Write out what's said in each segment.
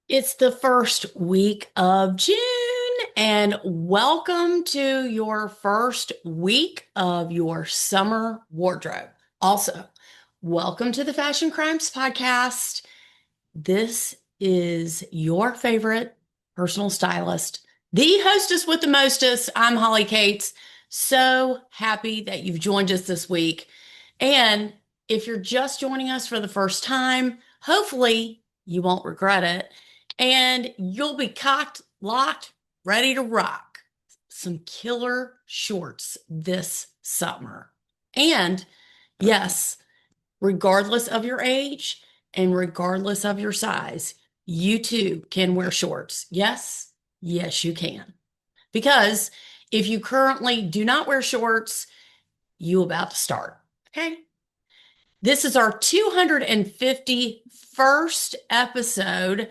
It's the first week of June, and welcome to your first week of your summer wardrobe. Also, welcome to the Fashion Crimes Podcast. This is your favorite personal stylist, the hostess with the mostest. I'm Holly Katz. So happy that you've joined us this week. And if you're just joining us for the first time, hopefully you won't regret it and you'll be cocked, locked, ready to rock some killer shorts this summer. And yes, regardless of your age and regardless of your size, you too can wear shorts. Yes, yes, you can. Because if you currently do not wear shorts, you about to start. Okay. This is our 251st episode.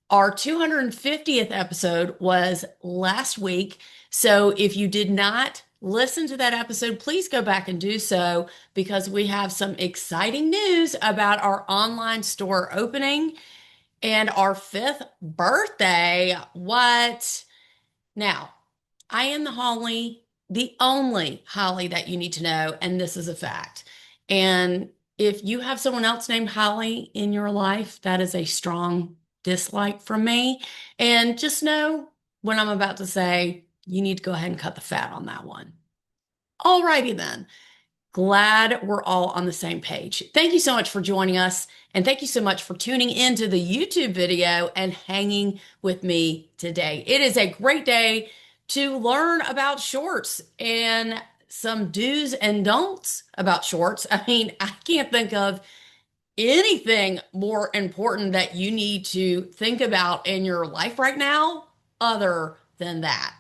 Our 250th episode was last week. So if you did not listen to that episode, please go back and do so because we have some exciting news about our online store opening and our fifth birthday. What? Now, I am the only Holly that you need to know, and this is a fact. And if you have someone else named Holly in your life, that is a strong dislike from me. And just know what I'm about to say, you need to go ahead and cut the fat on that one. Alrighty then. Glad we're all on the same page. Thank you so much for joining us. And thank you so much for tuning into the YouTube video and hanging with me today. It is a great day to learn about shorts and some do's and don'ts about shorts. I mean, I can't think of anything more important that you need to think about in your life right now other than that,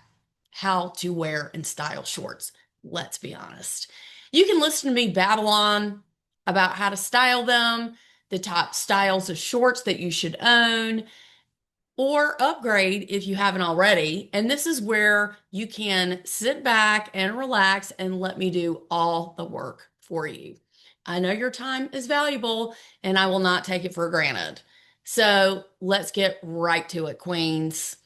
how to wear and style shorts. Let's be honest. You can listen to me babble on about how to style them, the top styles of shorts that you should own, or upgrade if you haven't already. And this is where you can sit back and relax and let me do all the work for you. I know your time is valuable and I will not take it for granted. So let's get right to it, queens.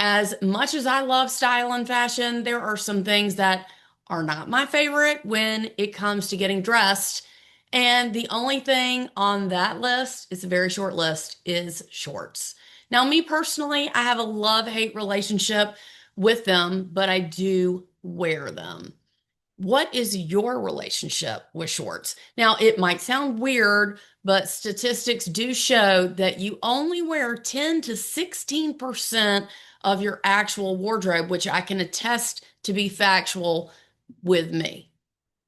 As much as I love style and fashion, there are some things that are not my favorite when it comes to getting dressed. And the only thing on that list, it's a very short list, is shorts. Now, me personally, I have a love-hate relationship with them, but I do wear them. What is your relationship with shorts? Now, it might sound weird, but statistics do show that you only wear 10 to 16% of your actual wardrobe, which I can attest to be factual with me.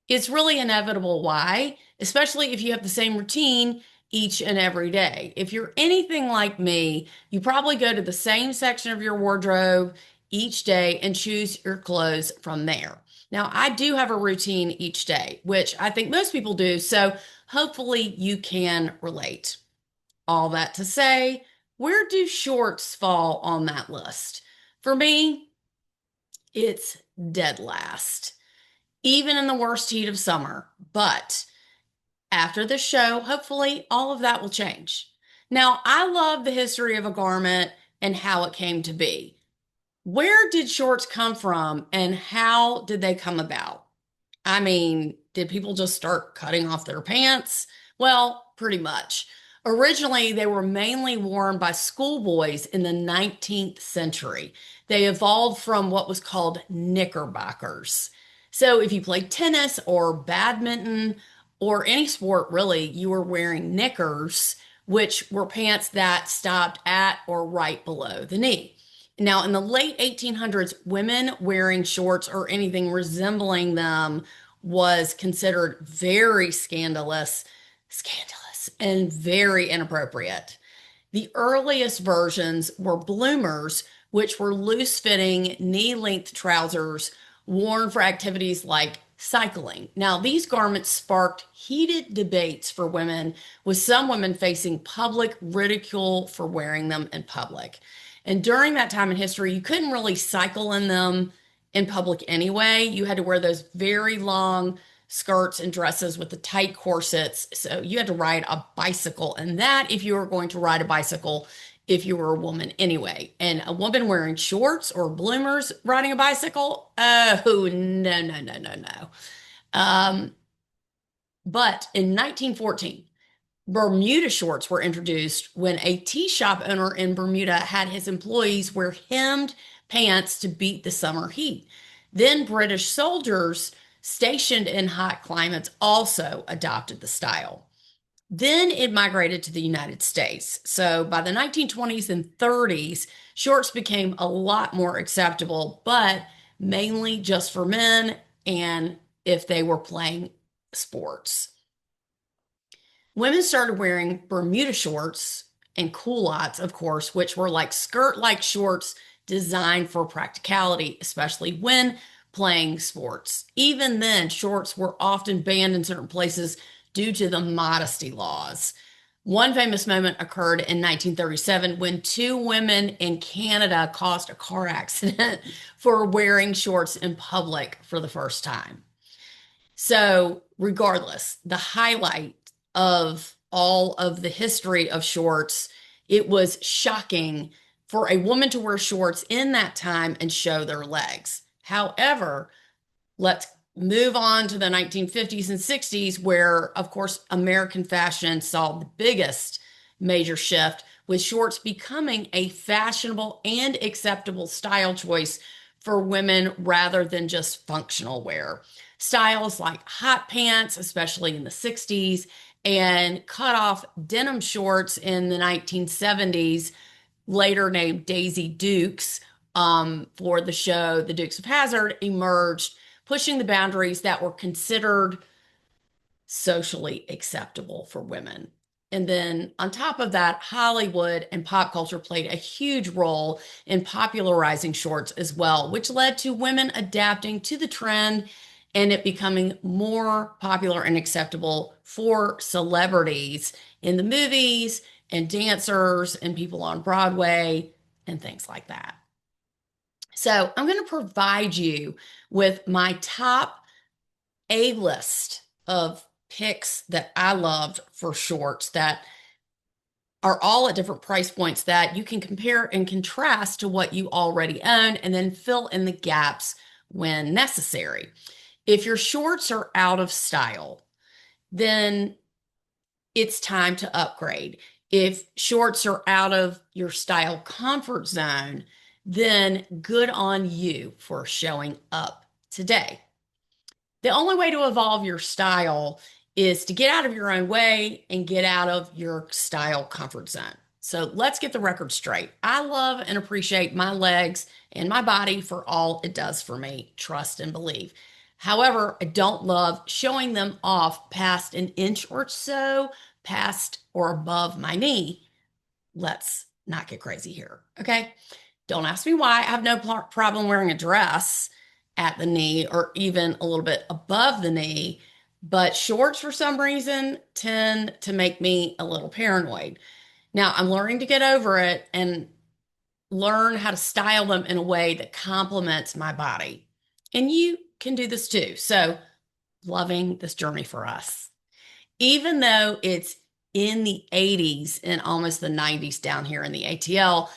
It's really inevitable why, especially if you have the same routine each and every day. If you're anything like me, you probably go to the same section of your wardrobe each day and choose your clothes from there. Now, I do have a routine each day, which I think most people do, so hopefully you can relate. All that to say, where do shorts fall on that list? For me, it's dead last, even in the worst heat of summer. But after the show, hopefully all of that will change. Now, I love the history of a garment and how it came to be. Where did shorts come from and how did they come about? I mean, did people just start cutting off their pants? Well, pretty much. Originally, they were mainly worn by schoolboys in the 19th century. They evolved from what was called knickerbockers. So if you played tennis or badminton or any sport really, you were wearing knickers, which were pants that stopped at or right below the knee. Now, in the late 1800s, women wearing shorts or anything resembling them was considered very scandalous, and very inappropriate. The earliest versions were bloomers, which were loose-fitting, knee-length trousers worn for activities like cycling. Now, these garments sparked heated debates for women, with some women facing public ridicule for wearing them in public. And during that time in history, you couldn't really cycle in them in public anyway. You had to wear those very long skirts and dresses with the tight corsets. So you had to ride a bicycle. And that, if you were going to ride a bicycle, if you were a woman anyway. And a woman wearing shorts or bloomers riding a bicycle, oh, no, no, no, no, no. Um, but in 1914, Bermuda shorts were introduced when a tea shop owner in Bermuda had his employees wear hemmed pants to beat the summer heat. Then British soldiers stationed in hot climates also adopted the style. Then it migrated to the United States. So by the 1920s and 30s, shorts became a lot more acceptable, but mainly just for men and if they were playing sports. Women started wearing Bermuda shorts and culottes, of course, which were like skirt-like shorts designed for practicality, especially when playing sports. Even then, shorts were often banned in certain places due to the modesty laws. One famous moment occurred in 1937 when two women in Canada caused a car accident for wearing shorts in public for the first time. So, regardless, the highlight of all of the history of shorts, it was shocking for a woman to wear shorts in that time and show their legs. However, let's move on to the 1950s and 60s, where, of course, American fashion saw the biggest major shift, with shorts becoming a fashionable and acceptable style choice for women rather than just functional wear. Styles like hot pants, especially in the 60s, and cut off denim shorts in the 1970s, later named Daisy Dukes, for the show The Dukes of Hazzard, emerged, pushing the boundaries that were considered socially acceptable for women. And then on top of that, Hollywood and pop culture played a huge role in popularizing shorts as well, which led to women adapting to the trend and it becoming more popular and acceptable for celebrities in the movies and dancers and people on Broadway and things like that. So I'm going to provide you with my top A list of picks that I loved for shorts that are all at different price points that you can compare and contrast to what you already own and then fill in the gaps when necessary. If your shorts are out of style, then it's time to upgrade. If shorts are out of your style comfort zone, then good on you for showing up today. The only way to evolve your style is to get out of your own way and get out of your style comfort zone. So let's get the record straight. I love and appreciate my legs and my body for all it does for me. Trust and believe. However, I don't love showing them off past an inch or so past or above my knee. Let's not get crazy here, okay? Don't ask me why. I have no problem wearing a dress at the knee or even a little bit above the knee, but shorts for some reason tend to make me a little paranoid. Now, I'm learning to get over it and learn how to style them in a way that complements my body. And you can do this too. So, loving this journey for us. Even though it's in the 80s and almost the 90s down here in the ATL,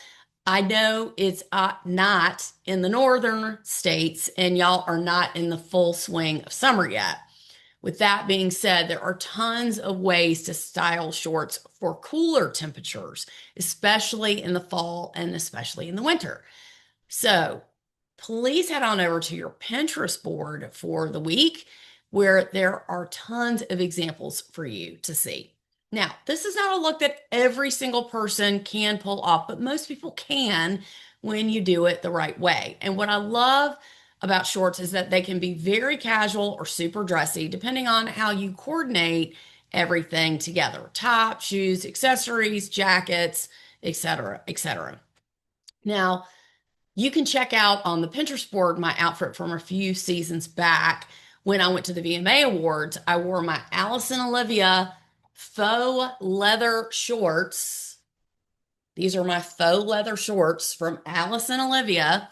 I know it's not in the northern states and y'all are not in the full swing of summer yet. With that being said, there are tons of ways to style shorts for cooler temperatures, especially in the fall and especially in the winter. So please head on over to your Pinterest board for the week where there are tons of examples for you to see. Now, this is not a look that every single person can pull off, but most people can when you do it the right way. And what I love about shorts is that they can be very casual or super dressy, depending on how you coordinate everything together. Top, shoes, accessories, jackets, etc., etc. Now, you can check out on the Pinterest board my outfit from a few seasons back. When I went to the VMA Awards, I wore my Allison Olivia faux leather shorts. These are my faux leather shorts from Allison Olivia.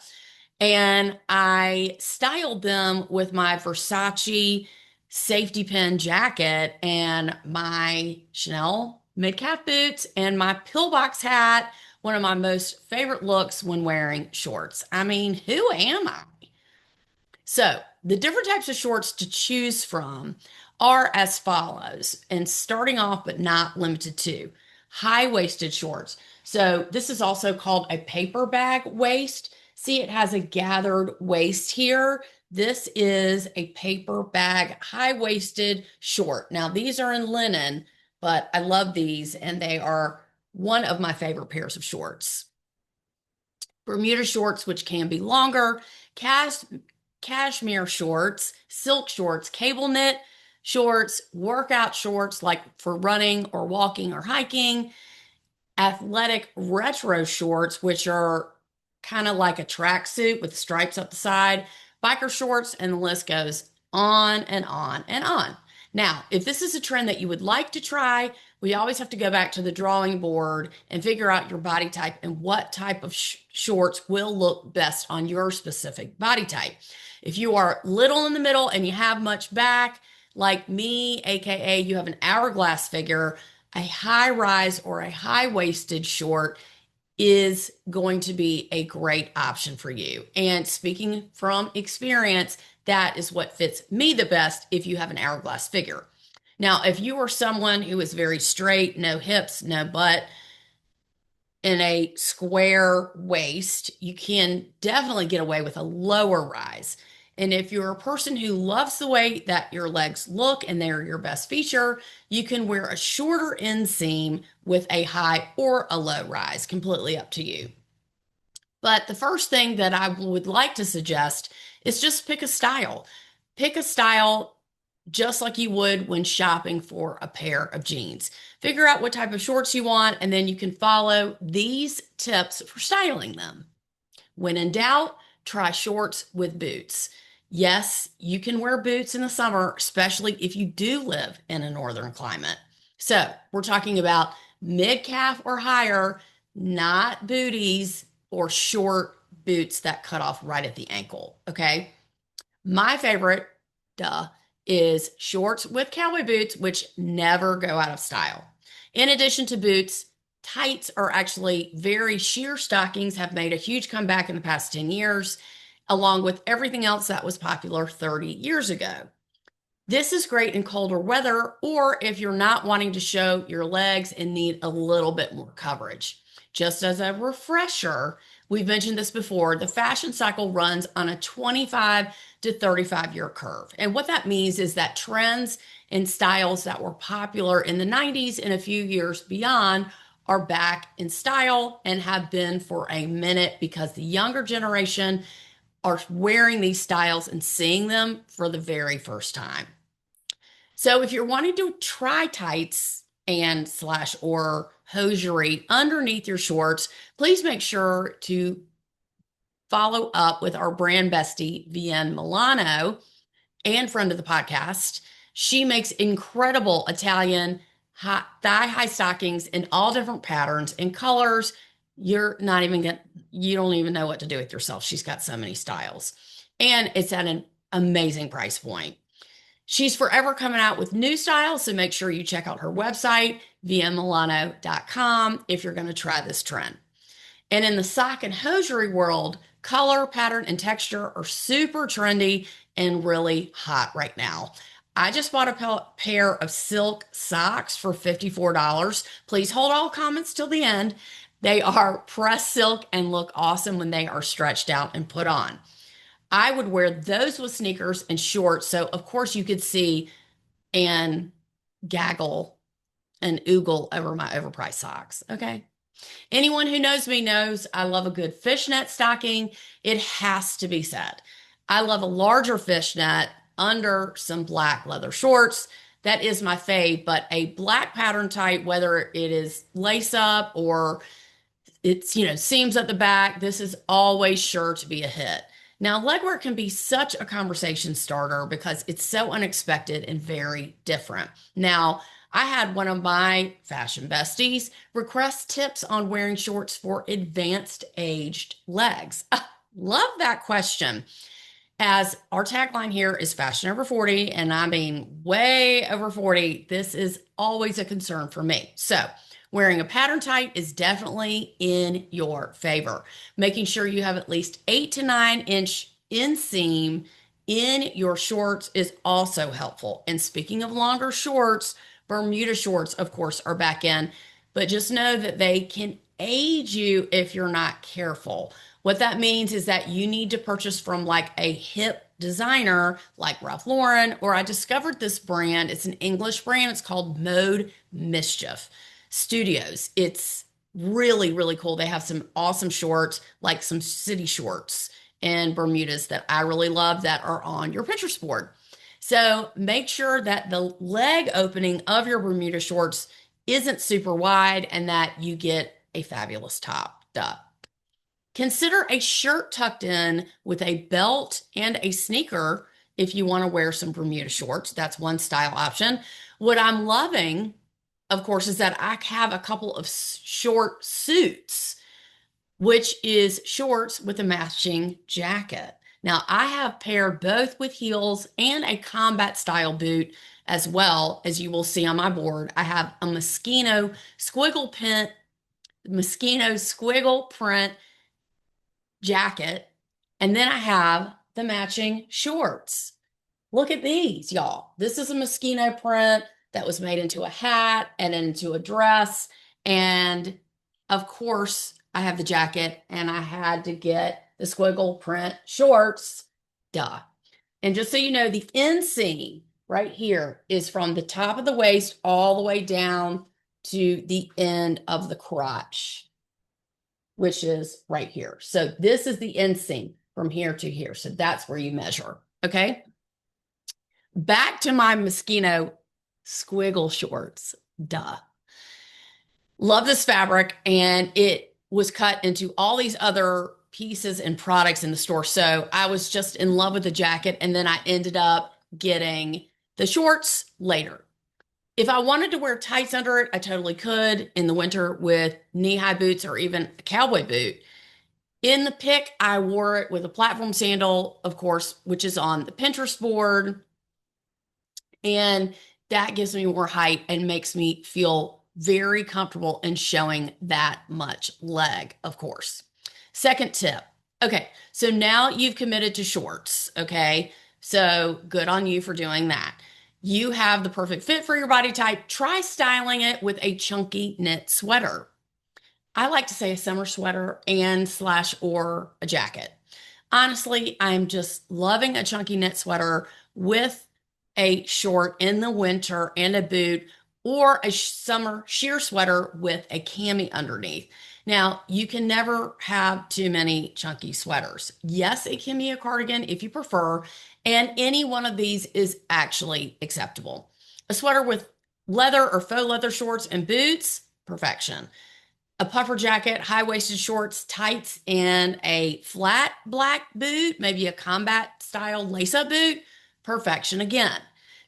And I styled them with my Versace safety pin jacket and my Chanel mid-calf boots and my pillbox hat one of my most favorite looks when wearing shorts. I mean, who am I? So, the different types of shorts to choose from are as follows, and starting off but not limited to high waisted shorts. So, this is also called a paper bag waist. See, it has a gathered waist here. This is a paper bag high waisted short. Now, these are in linen, but I love these and they are one of my favorite pairs of shorts. Bermuda shorts, which can be longer, cashmere shorts, silk shorts, cable knit shorts, workout shorts like for running or walking or hiking, athletic retro shorts, which are kind of like a tracksuit with stripes up the side, biker shorts, and the list goes on and on and on. Now, if this is a trend that you would like to try, we always have to go back to the drawing board and figure out your body type and what type of shorts will look best on your specific body type. If you are little in the middle and you have much back, like me, aka you have an hourglass figure, a high rise or a high waisted short is going to be a great option for you. And speaking from experience, that is what fits me the best if you have an hourglass figure. Now, if you are someone who is very straight, no hips, no butt, in a square waist, you can definitely get away with a lower rise. And if you're a person who loves the way that your legs look and they're your best feature, you can wear a shorter inseam with a high or a low rise, completely up to you. But the first thing that I would like to suggest is just pick a style. Pick a style just like you would when shopping for a pair of jeans. Figure out what type of shorts you want, and then you can follow these tips for styling them. When in doubt, try shorts with boots. Yes, you can wear boots in the summer, especially if you do live in a northern climate. So we're talking about mid-calf or higher, not booties or short boots that cut off right at the ankle, okay? My favorite, is shorts with cowboy boots, which never go out of style. In addition to boots, tights are actually very sheer stockings, have made a huge comeback in the past 10 years, along with everything else that was popular 30 years ago. This is great in colder weather, or if you're not wanting to show your legs and need a little bit more coverage. Just as a refresher, we've mentioned this before, the fashion cycle runs on a 25 to 35-year curve. And what that means is that trends and styles that were popular in the 90s and a few years beyond are back in style and have been for a minute because the younger generation are wearing these styles and seeing them for the very first time. So if you're wanting to try tights and slash or hosiery underneath your shorts, please make sure to follow up with our brand bestie, Vienne Milano, and friend of the podcast. She makes incredible Italian thigh-high stockings in all different patterns and colors. You don't even know what to do with yourself. She's got so many styles. And it's at an amazing price point. She's forever coming out with new styles, so make sure you check out her website, vmmilano.com, if you're going to try this trend. And in the sock and hosiery world, color, pattern, and texture are super trendy and really hot right now. I just bought a pair of silk socks for $54. Please hold all comments till the end. They are pressed silk and look awesome when they are stretched out and put on. I would wear those with sneakers and shorts, so of course you could see and gaggle and oogle over my overpriced socks, okay? Anyone who knows me knows I love a good fishnet stocking. It has to be said. I love a larger fishnet under some black leather shorts. That is my fave, but a black pattern type, whether it is lace up or it's, seams at the back, this is always sure to be a hit. Now, legwear can be such a conversation starter because it's so unexpected and very different. Now, I had one of my fashion besties request tips on wearing shorts for advanced aged legs. Love that question. As our tagline here is fashion over 40, and I mean way over 40, this is always a concern for me. So, wearing a pattern tight is definitely in your favor. Making sure you have at least 8 to 9 inch inseam in your shorts is also helpful. And speaking of longer shorts, Bermuda shorts, of course, are back in, but just know that they can age you if you're not careful. What that means is that you need to purchase from like a hip designer like Ralph Lauren, or I discovered this brand. It's an English brand. It's called Mode Mischief Studios. It's really, really cool. They have some awesome shorts, like some city shorts and Bermudas that I really love that are on your Pinterest board. So make sure that the leg opening of your Bermuda shorts isn't super wide and that you get a fabulous top. Duh. Consider a shirt tucked in with a belt and a sneaker if you want to wear some Bermuda shorts. That's one style option. What I'm loving, of course, is that I have a couple of short suits, which is shorts with a matching jacket. Now, I have paired both with heels and a combat style boot as well, as you will see on my board. I have a Moschino squiggle print jacket, and then I have the matching shorts. Look at these, y'all. This is a Moschino print that was made into a hat and into a dress. And of course, I have the jacket and I had to get the squiggle print shorts. Duh. And just so you know, the inseam right here is from the top of the waist all the way down to the end of the crotch, which is right here. So this is the inseam from here to here. So that's where you measure. Okay. Back to my Moschino squiggle shorts. Duh. Love this fabric, and it was cut into all these other pieces and products in the store. So I was just in love with the jacket, and then I ended up getting the shorts later. If I wanted to wear tights under it, I totally could in the winter with knee-high boots or even a cowboy boot. In the pic, I wore it with a platform sandal, of course, which is on the Pinterest board. And that gives me more height and makes me feel very comfortable in showing that much leg, of course. Second tip. Okay, so now you've committed to shorts, okay? So good on you for doing that. You have the perfect fit for your body type. Try styling it with a chunky knit sweater. I like to say a summer sweater and slash or a jacket. Honestly, I'm just loving a chunky knit sweater with a short in the winter and a boot, or a summer sheer sweater with a cami underneath. Now, you can never have too many chunky sweaters. Yes, it can be a cardigan if you prefer, and any one of these is actually acceptable. A sweater with leather or faux leather shorts and boots, perfection. A puffer jacket, high-waisted shorts, tights, and a flat black boot, maybe a combat style lace-up boot, perfection again.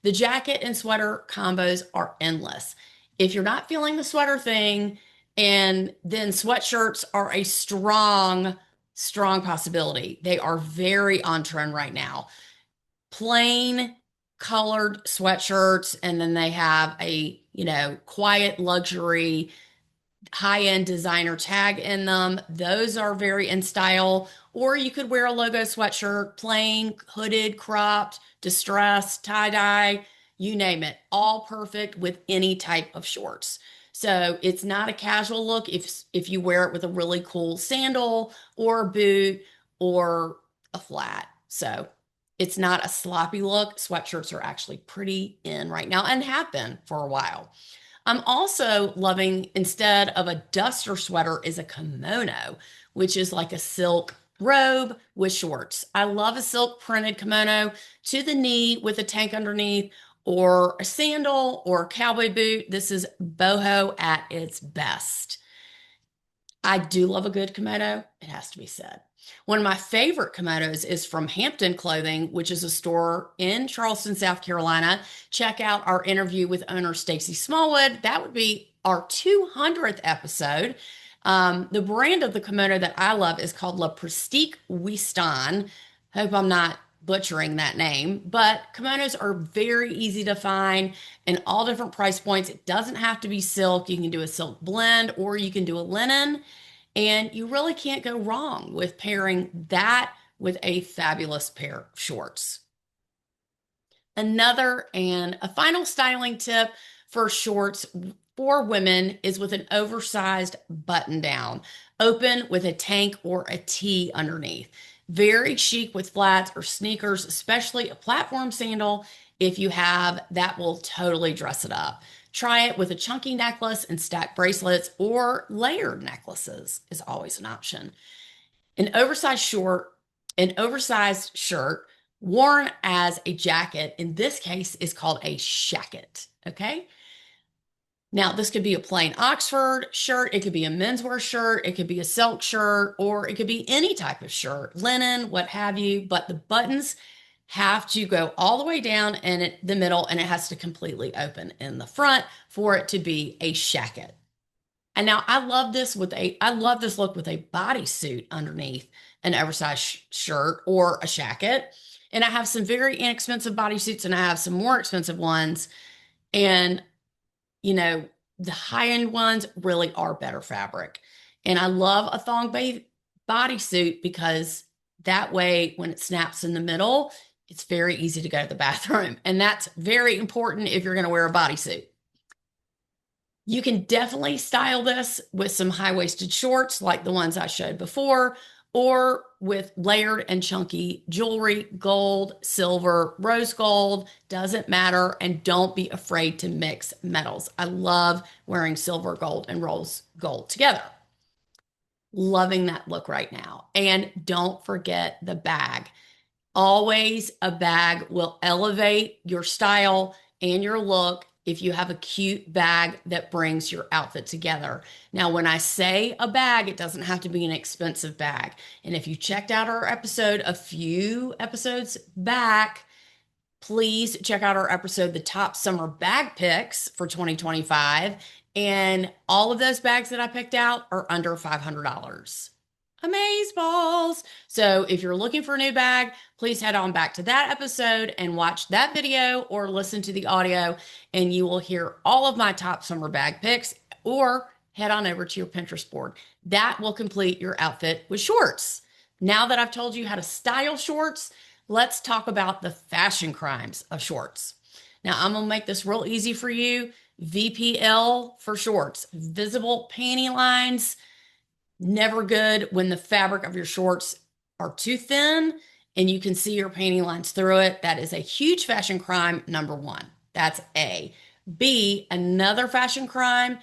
The jacket and sweater combos are endless. If you're not feeling the sweater thing, and then sweatshirts are a strong, strong possibility. They are very on trend right now. Plain colored sweatshirts, and then they have a, quiet luxury high-end designer tag in them. Those are very in style. Or you could wear a logo sweatshirt, plain, hooded, cropped, distressed, tie-dye, you name it. All perfect with any type of shorts. So it's not a casual look if you wear it with a really cool sandal or a boot or a flat. So it's not a sloppy look. Sweatshirts are actually pretty in right now and have been for a while. I'm also loving, instead of a duster sweater, is a kimono, which is like a silk robe with shorts. I love a silk printed kimono to the knee with a tank underneath, or a sandal or a cowboy boot. This is boho at its best. I do love a good kimono, it has to be said. One of my favorite kimonos is from Hampton Clothing, which is a store in Charleston, South Carolina. Check out our interview with owner Stacy Smallwood. That would be our 200th episode. The brand of the kimono that I love is called La Prestique Weston. Hope I'm not butchering that name, but kimonos are very easy to find in all different price points. It doesn't have to be silk. You can do a silk blend or you can do a linen, and you really can't go wrong with pairing that with a fabulous pair of shorts. Another and a final styling tip for shorts for women is with an oversized button down, open with a tank or a tee underneath. Very chic with flats or sneakers, especially a platform sandal. If you have, that will totally dress it up. Try it with a chunky necklace and stacked bracelets, or layered necklaces is always an option. An oversized short, an oversized shirt worn as a jacket, in this case, is called a shacket. Okay. Now, this could be a plain Oxford shirt, it could be a menswear shirt, it could be a silk shirt, or it could be any type of shirt, linen, what have you, but the buttons have to go all the way down in the middle, and it has to completely open in the front for it to be a shacket. And now I love this look with a bodysuit underneath an oversized shirt or a shacket. And I have some very inexpensive bodysuits and I have some more expensive ones. And you know, the high-end ones really are better fabric. And I love a bodysuit because that way when it snaps in the middle, it's very easy to go to the bathroom. And that's very important if you're going to wear a bodysuit. You can definitely style this with some high-waisted shorts like the ones I showed before, or with layered and chunky jewelry, gold, silver, rose gold, doesn't matter. And don't be afraid to mix metals. I love wearing silver, gold, and rose gold together. Loving that look right now. And don't forget the bag. Always a bag will elevate your style and your look if you have a cute bag that brings your outfit together. Now, when I say a bag, it doesn't have to be an expensive bag. And if you checked out our episode a few episodes back, please check out our episode, The Top Summer Bag Picks for 2025. And all of those bags that I picked out are under $500. Amazeballs. So if you're looking for a new bag, please head on back to that episode and watch that video or listen to the audio, and you will hear all of my top summer bag picks, or head on over to your Pinterest board. That will complete your outfit with shorts. Now that I've told you how to style shorts, let's talk about the fashion crimes of shorts. Now I'm going to make this real easy for you. VPL for shorts, visible panty lines. Never good when the fabric of your shorts are too thin and you can see your panty lines through it. That is a huge fashion crime, number one. That's A. B, another fashion crime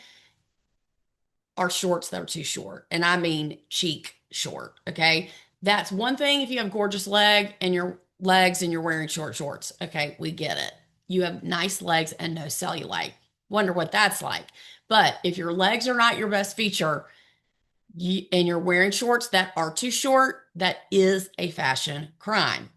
are shorts that are too short. And I mean cheek short, okay? That's one thing if you have gorgeous legs and you're wearing short shorts. Okay, we get it. You have nice legs and no cellulite. Wonder what that's like. But if your legs are not your best feature, and you're wearing shorts that are too short, that is a fashion crime,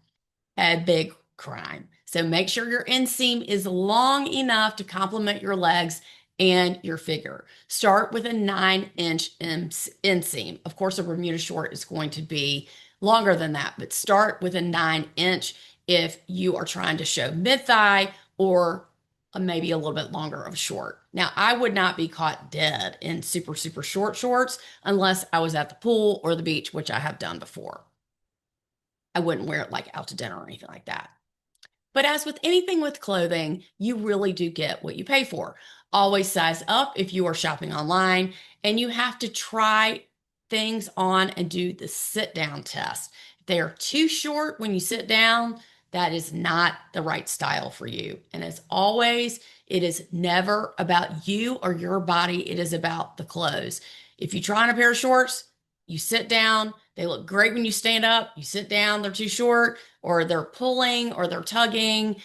a big crime. So make sure your inseam is long enough to complement your legs and your figure. Start with a 9-inch inseam. Of course, a Bermuda short is going to be longer than that, but start with a 9-inch if you are trying to show mid-thigh or maybe a little bit longer of short. Now, I would not be caught dead in super, super short shorts unless I was at the pool or the beach, which I have done before. I wouldn't wear it like out to dinner or anything like that. But as with anything with clothing, you really do get what you pay for. Always size up if you are shopping online, and you have to try things on and do the sit down test. If they are too short when you sit down, that is not the right style for you. And as always, it is never about you or your body. It is about the clothes. If you try on a pair of shorts, you sit down, they look great when you stand up, you sit down, they're too short, or they're pulling or they're tugging,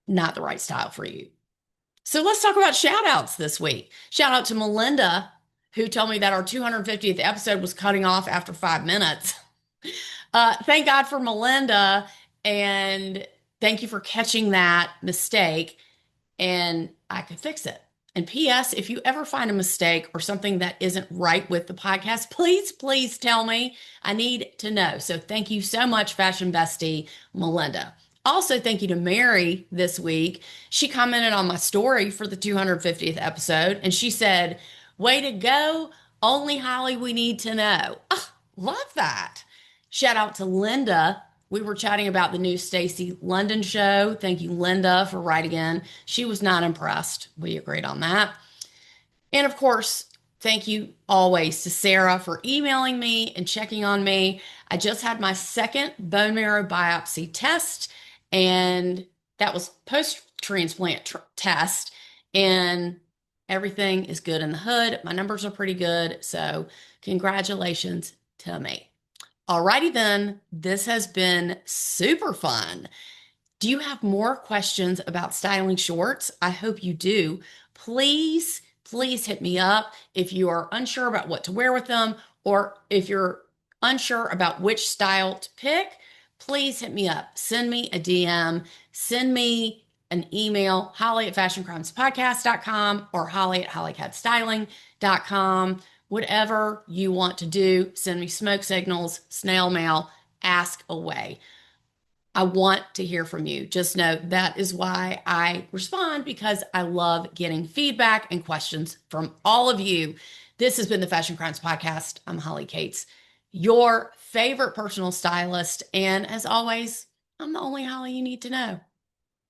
not the right style for you. So let's talk about shout outs this week. Shout out to Melinda, who told me that our 250th episode was cutting off after 5 minutes. Thank God for Melinda. And thank you for catching that mistake, and I could fix it. And P.S., if you ever find a mistake or something that isn't right with the podcast, please, please tell me. I need to know. So thank you so much, Fashion Bestie Melinda. Also, thank you to Mary this week. She commented on my story for the 250th episode and she said, "Way to go. Only Holly we need to know." Oh, love that. Shout out to Linda. We were chatting about the new Stacey London show. Thank you, Linda, for writing in. She was not impressed. We agreed on that. And of course, thank you always to Sarah for emailing me and checking on me. I just had my second bone marrow biopsy test, and that was post transplant test. And everything is good in the hood. My numbers are pretty good. So, congratulations to me. Alrighty then, this has been super fun. Do you have more questions about styling shorts? I hope you do. Please, please hit me up if you are unsure about what to wear with them or if you're unsure about which style to pick. Please hit me up. Send me a DM, send me an email, Holly at fashioncrimespodcast.com or Holly at hollycatstyling.com. Whatever you want to do, send me smoke signals, snail mail, ask away. I want to hear from you. Just know that is why I respond, because I love getting feedback and questions from all of you. This has been the Fashion Crimes Podcast. I'm Holly Katz, your favorite personal stylist. And as always, I'm the only Holly you need to know.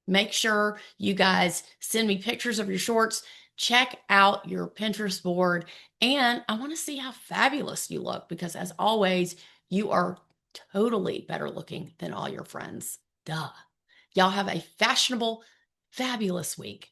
Make sure you guys send me pictures of your shorts. Check out your Pinterest board. And I want to see how fabulous you look, because as always, you are totally better looking than all your friends. Duh. Y'all have a fashionable, fabulous week.